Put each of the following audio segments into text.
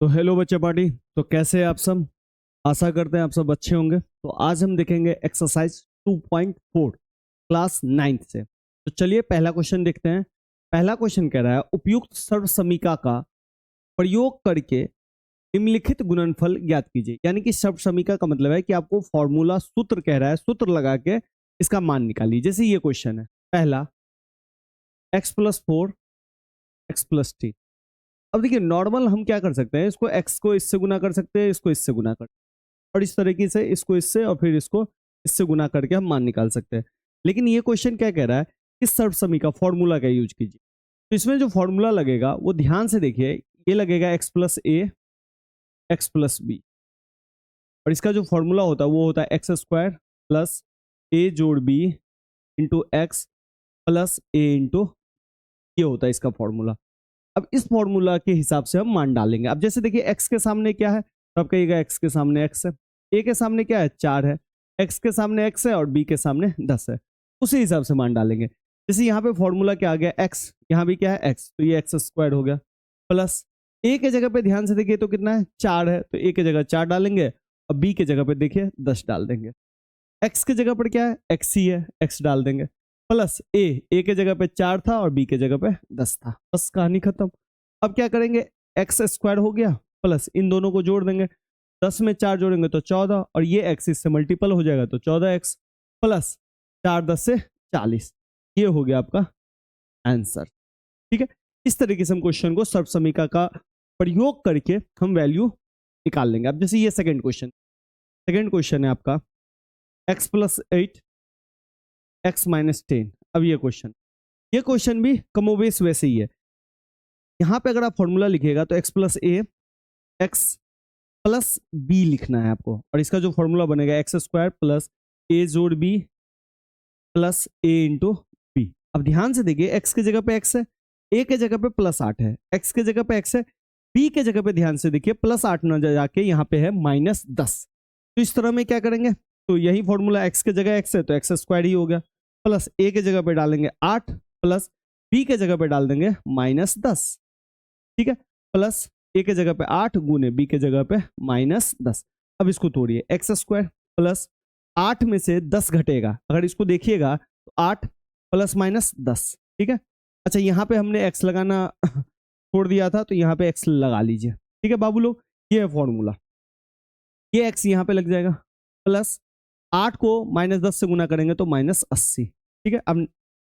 तो हेलो बच्चे पार्टी। तो कैसे हैं आप सब? आशा करते हैं आप सब अच्छे होंगे। तो आज हम देखेंगे एक्सरसाइज 2.4 क्लास 9 से। तो चलिए पहला क्वेश्चन देखते हैं। पहला क्वेश्चन कह रहा है उपयुक्त सर्वसमीका का प्रयोग करके निम्नलिखित गुणनफल ज्ञात कीजिए। यानी कि सर्वसमीका का मतलब है कि आपको फॉर्मूला सूत्र कह रहा है, सूत्र लगा के इसका मान निकालिए। जैसे ये क्वेश्चन है पहला, x+4 x+t। अब देखिए नॉर्मल हम क्या कर सकते हैं, इसको x को इससे गुना कर सकते हैं, इसको इससे गुना कर, और इस तरीके से इसको इससे और फिर इसको इससे गुना करके हम मान निकाल सकते हैं। लेकिन ये क्वेश्चन क्या कह रहा है कि सर्वसमीका फॉर्मूला का यूज कीजिए। तो इसमें जो फॉर्मूला लगेगा वो ध्यान से देखिए, ये लगेगा x+a x+b, और इसका जो फॉर्मूला होता है वो होता है x² प्लस a जोड़ b into x plus a into, ये होता है इसका फॉर्मूला। अब इस फॉर्मूला के हिसाब से हम मान डालेंगे। अब जैसे देखिए x के सामने क्या है, तो आप कहिएगा x के सामने x है, a के सामने क्या है 4 है, x के सामने x है और b के सामने 10 है। उसी हिसाब से मान डालेंगे। जैसे यहाँ पे फॉर्मूला क्या आ गया x, यहाँ भी क्या है x, तो ये x² हो गया प्लस a के जगह पे ध्यान से देखिए तो कितना है 4 है, तो a के जगह 4 डालेंगे और b के जगह पे देखिए 10 डाल देंगे। x के जगह पर क्या है x ही है, x डाल देंगे प्लस a के जगह पे 4 था और b के जगह पे 10 था। बस कहानी खत्म। अब क्या करेंगे, x² हो गया प्लस इन दोनों को जोड़ देंगे, 10 में 4 जोड़ेंगे तो 14, और ये x इससे मल्टीपल हो जाएगा तो 14x प्लस 4 10 से 40। ये हो गया आपका आंसर। ठीक है, इस तरीके से हम क्वेश्चन को सर्वसमीका का प्रयोग करके हम वैल्यू निकाल लेंगे। अब जैसे ये सेकंड क्वेश्चन है आपका x+8 x-10। अब ये क्वेश्चन भी कमोबेश वैसे ही है। यहाँ पे अगर आप फॉर्मूला लिखिएगा तो x+a x+b लिखना है आपको, और इसका जो फॉर्मूला बनेगा x² प्लस a जोड़ b plus a into B. अब ध्यान से देखिए x के जगह पे x है, a के जगह पे +8 है, x के जगह पे x है, b के जगह पे ध्यान से देखिए +8 न जाके यहाँ पे है -10। तो इस तरह में क्या करेंगे, तो यही फॉर्मूला x के जगह x है तो x² ही हो गया, प्लस a के जगह पे डालेंगे 8 प्लस b के जगह पे डाल देंगे -10। ठीक है, प्लस a के जगह पे 8 गुने b के जगह पे -10। अब इसको तोड़िए, x² प्लस 8 में से 10 घटेगा, अगर इसको देखिएगा तो 8 प्लस माइनस 10। ठीक है, अच्छा यहाँ पे हमने x लगाना छोड़ दिया था तो यहाँ पे x लगा लीजिए। ठीक है बाबू लोग, ये है फॉर्मूला, ये x यहाँ पे लग जाएगा प्लस 8 को -10 से गुना करेंगे तो -80। ठीक है, अब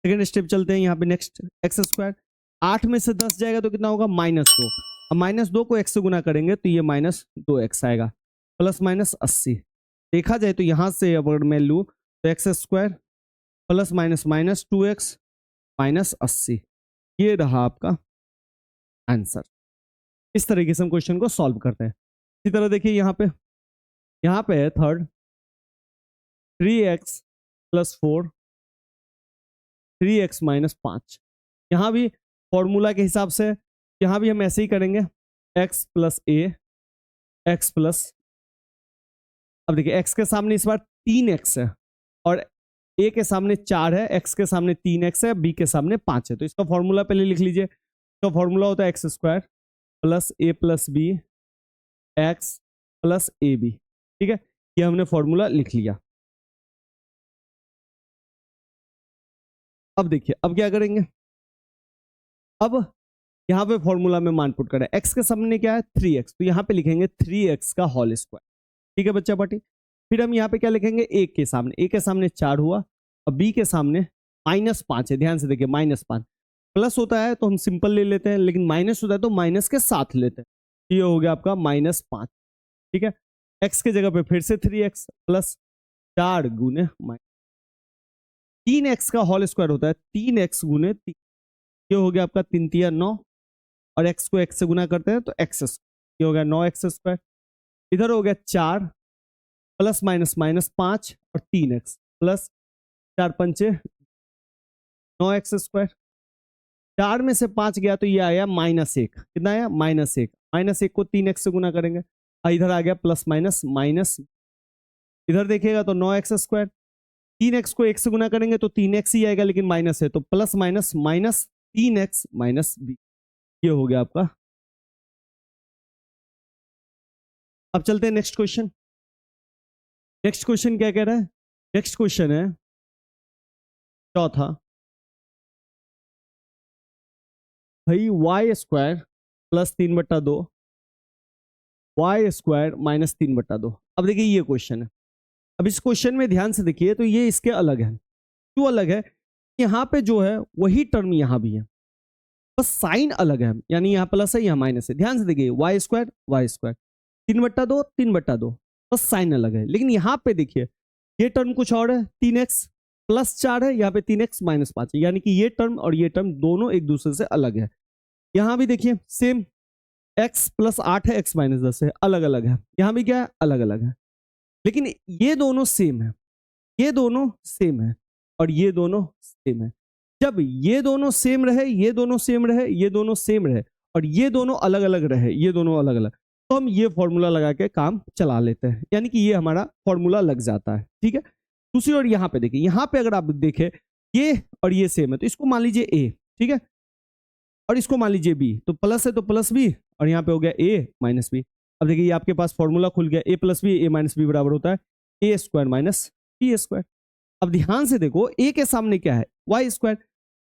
सेकेंड स्टेप चलते हैं। यहाँ पे नेक्स्ट x², 8 में से 10 जाएगा तो कितना होगा -2, अब -2 को x से गुना करेंगे तो ये -2x आएगा प्लस -80। देखा जाए तो यहाँ से अगर मैं लूँ तो x² प्लस माइनस 2x -80, ये रहा आपका आंसर। इस तरीके से हम क्वेश्चन को सॉल्व करते हैं। इसी तरह देखिए यहाँ पे है थर्ड, 3x + 4 3x - 5। यहाँ भी फॉर्मूला के हिसाब से यहाँ भी हम ऐसे ही करेंगे, x + a x प्लस, अब देखिए x के सामने इस बार 3x है और a के सामने 4 है, x के सामने 3x है, b के सामने 5 है। तो इसका फॉर्मूला पहले लिख लीजिए। इसका फॉर्मूला होता है x² plus a + b x plus ab। ठीक है, ये हमने फॉर्मूला लिख लिया। अब देखिए अब क्या करेंगे, अब यहाँ पे फॉर्मूला में मान पुट करें, x के सामने क्या है 3x, तो यहाँ पे लिखेंगे 3x का होल स्क्वायर। ठीक है बच्चा पार्टी, फिर हम यहाँ पे क्या लिखेंगे, a के सामने 4 हुआ और b के सामने -5 है। ध्यान से देखिए -5, प्लस होता है तो हम सिंपल ले लेते हैं, लेकिन माइनस होता है तो माइनस के साथ लेते हैं। ये हो गया आपका -5। ठीक है, x के जगह पे फिर से 3x प्लस 4 गुने 3x का होल स्क्वायर होता है 3x गुने 3, ये हो गया आपका 3 तिया 9, और x को x से गुना करते हैं तो x, ये हो गया 9x²। इधर हो गया 4 प्लस -5 और 3x प्लस 4 पंचे 9x²। 4 में से 5 गया तो ये आया -1, कितना आया -1, -1 को 3x से गुना करेंगे, इधर आ गया प्लस माइनस, इधर देखिएगा तो 9x², 3x को 1 से गुना करेंगे तो 3x ही आएगा, लेकिन माइनस है तो प्लस माइनस 3x - b, ये हो गया आपका अब चलते हैं नेक्स्ट क्वेश्चन। नेक्स्ट क्वेश्चन क्या कह रहा है? नेक्स्ट क्वेश्चन है चौथा, भाई Y square plus 3/2 Y square minus 3/2। अब देखिए ये क्वेश्चन है। अब इस क्वेश्चन में ध्यान से देखिए तो ये इसके अलग है। क्यों अलग है? यहाँ पे जो है वही टर्म यहाँ भी है, बस साइन अलग है, यानी यहाँ प्लस है यहाँ माइनस है। ध्यान से देखिए वाई स्क्वायर 3/2 3/2, बस साइन अलग है। लेकिन यहाँ पे देखिए ये टर्म कुछ और है, 3x प्लस 4 है, यहाँ पे 3x माइनस 5 है, यानी कि ये टर्म और ये टर्म दोनों एक दूसरे से अलग है। यहाँ भी देखिए सेम, x प्लस 8 है, x माइनस 10 है, अलग अलग है। यहाँ भी क्या है? अलग अलग है। लेकिन ये दोनों सेम है, ये दोनों सेम है और ये दोनों सेम है। जब ये दोनों सेम रहे, ये दोनों सेम रहे, ये दोनों सेम रहे और ये दोनों अलग अलग रहे, ये दोनों अलग अलग, तो हम ये फॉर्मूला लगा के काम चला लेते हैं, यानी कि ये हमारा फॉर्मूला लग जाता है। ठीक है। दूसरी ओर यहाँ पे देखिए, यहाँ पे अगर आप देखें ये और ये सेम है, तो इसको मान लीजिए a, ठीक है, और इसको मान लीजिए b, तो प्लस है तो प्लस b और यहाँ पे हो गया a माइनस b। अब देखिए आपके पास फॉर्मूला खुल गया, a plus B, a minus B बराबर होता है a square minus b square. अब ध्यान से देखो a के सामने क्या है? y स्क्वायर,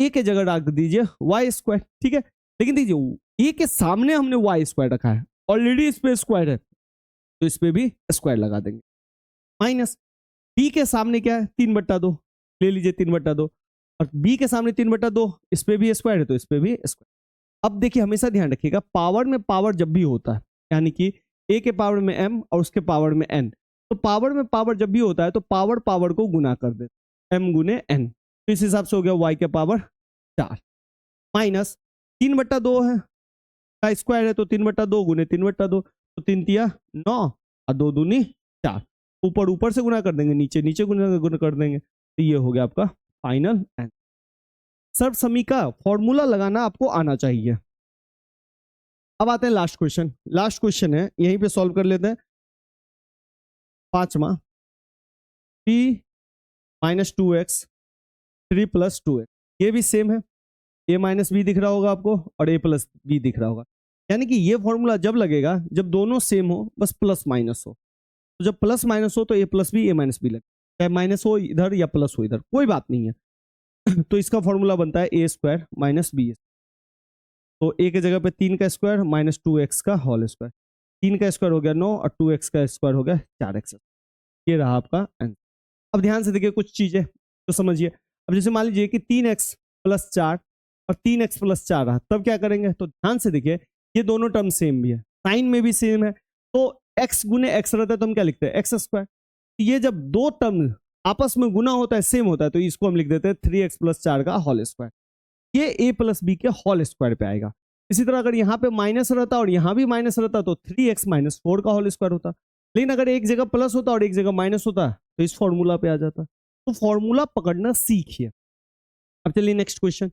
a के जगह रख दीजिए y स्क्वायर। ठीक है। लेकिन दीजिए a के सामने हमने y स्क्वायर रखा है, ऑलरेडी इस पे स्क्वायर है, तो इस पे भी स्क्वायर लगा देंगे। माइनस b के सामने क्या है? 3/2, ले लीजिए 3/2, और b के सामने 3/2, इस पे भी स्क्वायर है तो इस पे भी स्क्वायर। अब देखिए हमेशा ध्यान रखिएगा, पावर में पावर जब भी होता है, यानी कि a के पावर में m और उसके पावर में n, तो पावर में पावर जब भी होता है तो पावर पावर को गुना कर दे, m गुने n, तो इस हिसाब से हो गया y के पावर 4 माइनस 3/2 है का स्क्वायर है, तो 3/2 गुने 3/2, तो 3 तिया 9 और 2 दूनी 4, ऊपर ऊपर से गुना कर देंगे, नीचे नीचे गुना कर देंगे, तो ये हो गया आपका फाइनल आंसर। सर्व समी का फॉर्मूला लगाना आपको आना चाहिए। अब आते हैं लास्ट क्वेश्चन। लास्ट क्वेश्चन है, यहीं पे सॉल्व कर लेते हैं। पांचवा, 3 माइनस 2x 3 प्लस 2x, ये भी सेम है, a माइनस बी दिख रहा होगा आपको और a प्लस बी दिख रहा होगा, यानी कि ये फॉर्मूला जब लगेगा जब दोनों सेम हो, बस प्लस माइनस हो। तो जब प्लस माइनस हो तो a plus B, a minus B लगे, चाहे माइनस हो इधर या प्लस हो इधर, कोई बात नहीं है। तो इसका फॉर्मूला बनता है a स्क्वायर माइनस बी, तो a के जगह पे 3 का स्क्वायर माइनस 2x का होल स्क्वायर, 3 का स्क्वायर हो गया 9 और 2x का स्क्वायर हो गया 4x। ये रहा आपका आंसर। अब ध्यान से देखिए कुछ चीजें तो समझिए। अब जैसे मान लीजिए कि 3x प्लस 4 और 3x प्लस 4 रहा, तब क्या करेंगे? तो ध्यान से देखिए ये दोनों टर्म सेम भी है, साइन में भी सेम है, तो x गुने x रहता है तो हम क्या लिखते हैं? X square. ये जब दो टर्म आपस में गुना होता है, सेम होता है, तो इसको हम लिख देते हैं 3x प्लस 4 का होल स्क्वायर। ये a प्लस बी के होल स्क्वायर पे आएगा। इसी तरह अगर यहाँ पे माइनस रहता और यहाँ भी माइनस रहता तो 3x माइनस 4 का होल स्क्वायर होता, लेकिन अगर एक जगह प्लस होता और एक जगह माइनस होता तो इस फॉर्मूला पे आ जाता। तो फॉर्मूला पकड़ना सीखिए। अब चलिए नेक्स्ट क्वेश्चन।